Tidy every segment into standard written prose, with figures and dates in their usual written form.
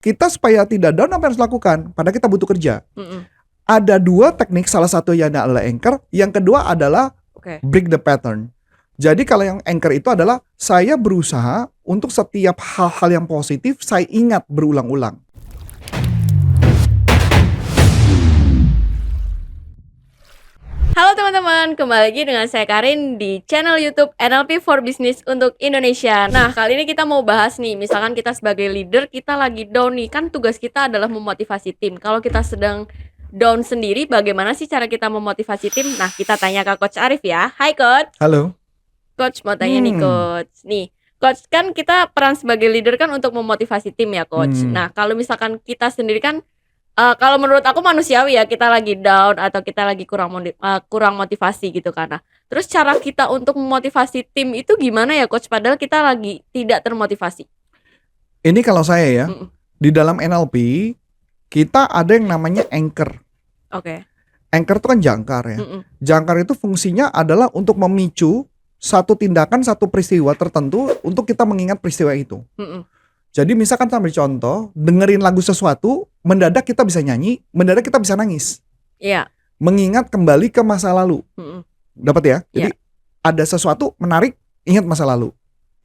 kita supaya tidak down apa yang harus lakukan? Padahal kita butuh kerja. Mm-mm. Ada dua teknik, salah satunya adalah anchor, yang kedua adalah Oke. break the pattern. Jadi kalau yang anchor itu adalah saya berusaha untuk setiap hal-hal yang positif saya ingat berulang-ulang. Halo teman-teman, kembali lagi dengan saya Karin di channel YouTube NLP for Business untuk Indonesia. Nah, kali ini kita mau bahas nih, misalkan kita sebagai leader, kita lagi down nih, kan tugas kita adalah memotivasi tim. Kalau kita sedang down sendiri, bagaimana sih cara kita memotivasi tim? Nah, kita tanya ke Coach Arif ya. Hai Coach. Halo. Coach mau tanya nih Coach. Nih, Coach, kan kita peran sebagai leader kan untuk memotivasi tim ya Coach. Nah, kalau misalkan kita sendiri kan kalau menurut aku manusiawi ya, kita lagi down atau kita lagi kurang motivasi gitu kan. Nah, terus cara kita untuk memotivasi tim itu gimana ya Coach? Padahal kita lagi tidak termotivasi. Ini kalau saya ya, di dalam NLP kita ada yang namanya anchor. Oke. Anchor itu kan jangkar ya. Jangkar itu fungsinya adalah untuk memicu satu tindakan, satu peristiwa tertentu untuk kita mengingat peristiwa itu. Jadi misalkan sambil contoh, dengerin lagu sesuatu, mendadak kita bisa nyanyi, mendadak kita bisa nangis. Iya. Mengingat kembali ke masa lalu. Dapat ya? Jadi ada sesuatu menarik, ingat masa lalu.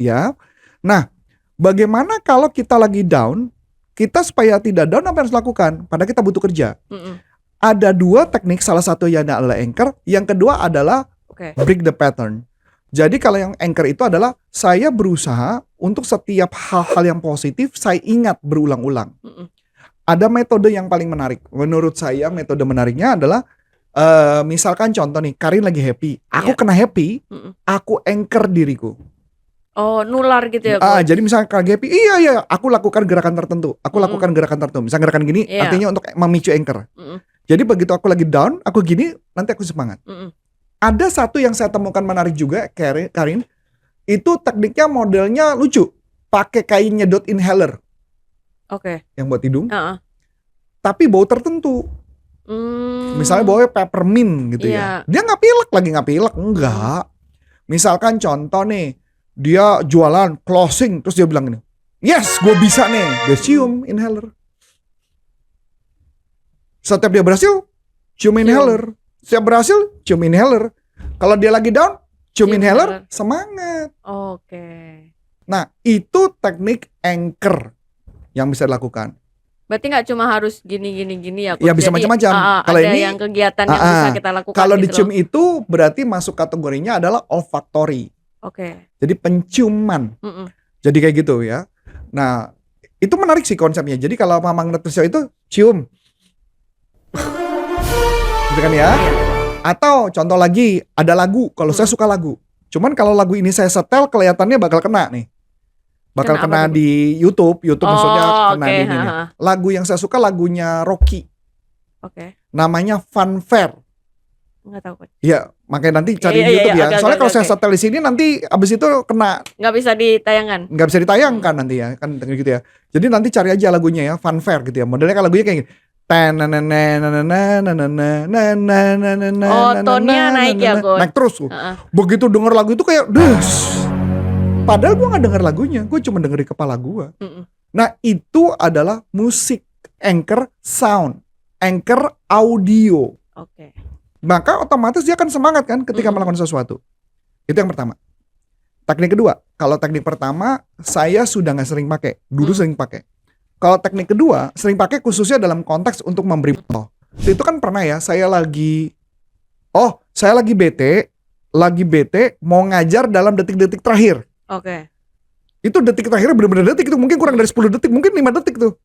Ya. Nah, bagaimana kalau kita lagi down, kita supaya tidak down apa yang harus lakukan? Padahal kita butuh kerja. Ada dua teknik, salah satunya adalah anchor, yang kedua adalah break the pattern. Jadi kalau yang anchor itu adalah saya berusaha untuk setiap hal-hal yang positif saya ingat berulang-ulang. Ada metode yang paling menarik. Menurut saya metode menariknya adalah misalkan contoh nih, Karin lagi happy. Aku kena happy, aku anchor diriku. Oh, nular gitu ya. Jadi misalnya Karin happy, iya, aku lakukan gerakan tertentu. Misalnya gerakan gini, artinya untuk memicu anchor. Jadi begitu aku lagi down, aku gini, nanti aku semangat. Ada satu yang saya temukan menarik juga, Karin. Itu tekniknya modelnya lucu. Pakai kain nyedot inhaler. Yang buat hidung. Tapi bau tertentu. Misalnya baunya peppermint gitu ya. Dia nggak pilek. Enggak. Misalkan contoh nih, dia jualan closing, terus dia bilang gini, yes, gue bisa nih. Dia cium inhaler. Setiap dia berhasil, cium inhaler. Setiap berhasil, cium inhaler. Kalau dia lagi down, cium inhaler, semangat. Nah, itu teknik anchor yang bisa dilakukan. Berarti nggak cuma harus gini ya. Ya bisa macam-macam. Kalau ini yang kegiatan yang bisa kita lakukan. Kalau gitu dicium itu berarti masuk kategorinya adalah olfactory. Jadi penciuman. Jadi kayak gitu ya. Nah, itu menarik sih konsepnya. Jadi kalau Mamang Nutrisi itu cium. Gitu kan ya. Atau contoh lagi, ada lagu. Kalau saya suka lagu. Cuman kalau lagu ini saya setel, kelihatannya bakal kena nih. Bakal kena di YouTube maksudnya kena di ini. Lagu yang saya suka lagunya Rocky. Namanya Funfair. Nggak tahu. Iya, makanya nanti cari di YouTube ya. Soalnya kalau saya setel di sini nanti abis itu kena. Nggak bisa ditayangkan. Nggak bisa ditayangkan nanti ya, kan gitu ya. Jadi nanti cari aja lagunya ya, Funfair gitu ya. Modelnya kan lagunya kayak gini. Tonnya naik ya, Gon. Naik terus tuh. Begitu denger lagu itu kayak des. Padahal gue gak denger lagunya, gue cuma denger di kepala gue. Nah, itu adalah musik, anchor sound, anchor audio. Maka otomatis dia akan semangat kan ketika melakukan sesuatu. Itu yang pertama. Teknik kedua, kalau teknik pertama saya sudah gak sering pakai, dulu sering pakai. Kalau teknik kedua, sering pakai khususnya dalam konteks untuk memberi contoh. Itu kan pernah ya, saya lagi bete, mau ngajar dalam detik-detik terakhir. Itu detik terakhir benar-benar detik, itu mungkin kurang dari 10 detik, mungkin 5 detik tuh.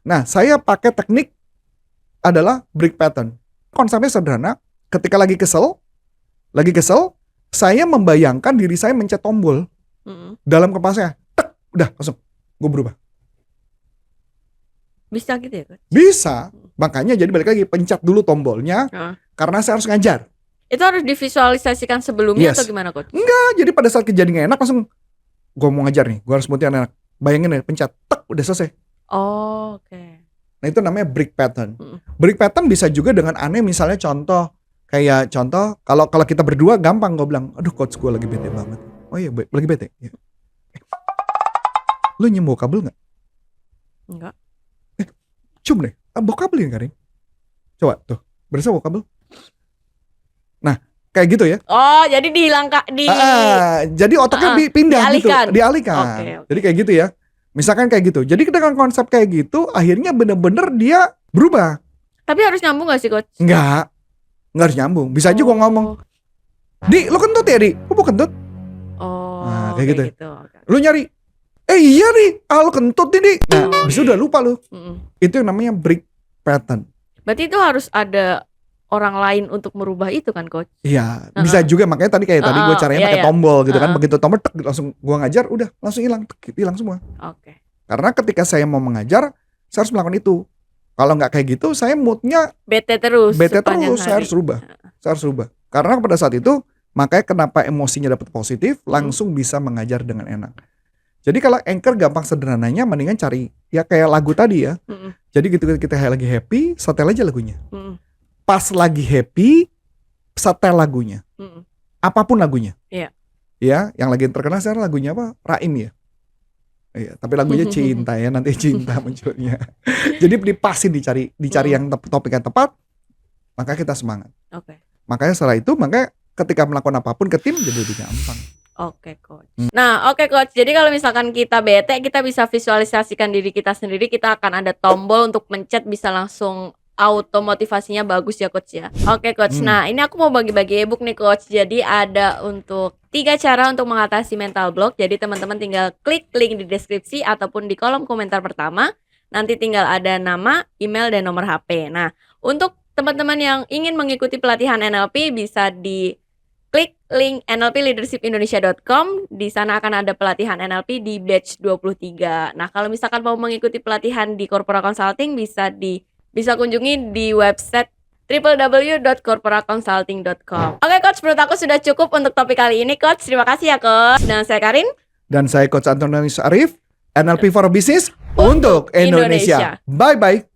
Nah, saya pakai teknik adalah break pattern. Konsepnya sederhana, ketika lagi kesel, saya membayangkan diri saya mencet tombol dalam kepala saya. Tek, udah langsung, gue berubah. Bisa gitu ya, Coach? Bisa, makanya jadi balik lagi pencet dulu tombolnya karena saya harus ngajar. Itu harus divisualisasikan sebelumnya atau gimana, Coach? Enggak, jadi pada saat kejadian gak enak langsung gue mau ngajar nih, gue harus motivasi anak. Bayangin ya, pencet, tek, udah selesai. Nah itu namanya break pattern. Break pattern bisa juga dengan aneh, misalnya contoh kalau kita berdua gampang gue bilang, aduh coach gue lagi bete banget. Oh iya, lagi bete. Ya. Lu nyembuh kabel nggak? Enggak. cium deh. Vokabel ini Karin. Coba tuh, berasa vokabel. Nah, kayak gitu ya. Oh, jadi Jadi otaknya pindah dialihkan. gitu, dialihkan. Okay. Jadi kayak gitu ya. Misalkan kayak gitu. Jadi dengan konsep kayak gitu, akhirnya bener-bener dia berubah. Tapi harus nyambung gak sih Coach? Enggak harus nyambung. Bisa aja gua ngomong, Di, lu kentut ya Di? Kok mau kentut? Nah, kayak gitu. Okay. Lu nyari, iya nih, lu kentut nih Di. Nah, bisa udah lupa lu. Itu yang namanya break pattern. Berarti itu harus ada orang lain untuk merubah itu kan Coach? Iya, bisa juga. Makanya tadi kayak tadi gue caranya pakai tombol gitu kan. Begitu tombol tek, langsung gue ngajar, udah langsung hilang semua. Oke. Karena ketika saya mau mengajar, saya harus melakukan itu. Kalau nggak kayak gitu, saya moodnya bete terus. Saya harus rubah. Karena pada saat itu, makanya kenapa emosinya dapat positif, langsung bisa mengajar dengan enak. Jadi kalau anchor gampang sederhananya, mendingan cari ya kayak lagu tadi ya. Jadi gitu kita lagi happy, setel aja lagunya. Pas lagi happy, setel lagunya. Apapun lagunya. Iya. Ya, yang lagi terkenal sekarang lagunya apa? Raim ya. Iya, tapi lagunya cinta ya, nanti cinta munculnya. Jadi dipasin, dicari yang topik yang tepat, maka kita semangat. Oke. Makanya setelah itu, ketika melakukan apapun ke tim jadi lebih gampang. Oke Coach. Nah oke Coach, jadi kalau misalkan kita bete, kita bisa visualisasikan diri kita sendiri, kita akan ada tombol untuk mencet, bisa langsung auto motivasinya bagus ya Coach ya. Oke Coach, nah ini aku mau bagi-bagi ebook nih Coach. Jadi ada untuk 3 cara untuk mengatasi mental block. Jadi teman-teman tinggal klik link di deskripsi ataupun di kolom komentar pertama. Nanti tinggal ada nama, email, dan nomor HP. Nah untuk teman-teman yang ingin mengikuti pelatihan NLP bisa di klik link nlpleadershipindonesia.com. Di sana akan ada pelatihan NLP di batch 23. Nah, kalau misalkan mau mengikuti pelatihan di Corpora Consulting bisa kunjungi di website www.corporaconsulting.com. Oke Coach, menurut aku sudah cukup untuk topik kali ini Coach. Terima kasih ya Coach. Dan saya Karin. Dan saya Coach Antonius Arif, NLP for Business untuk Indonesia. Bye-bye.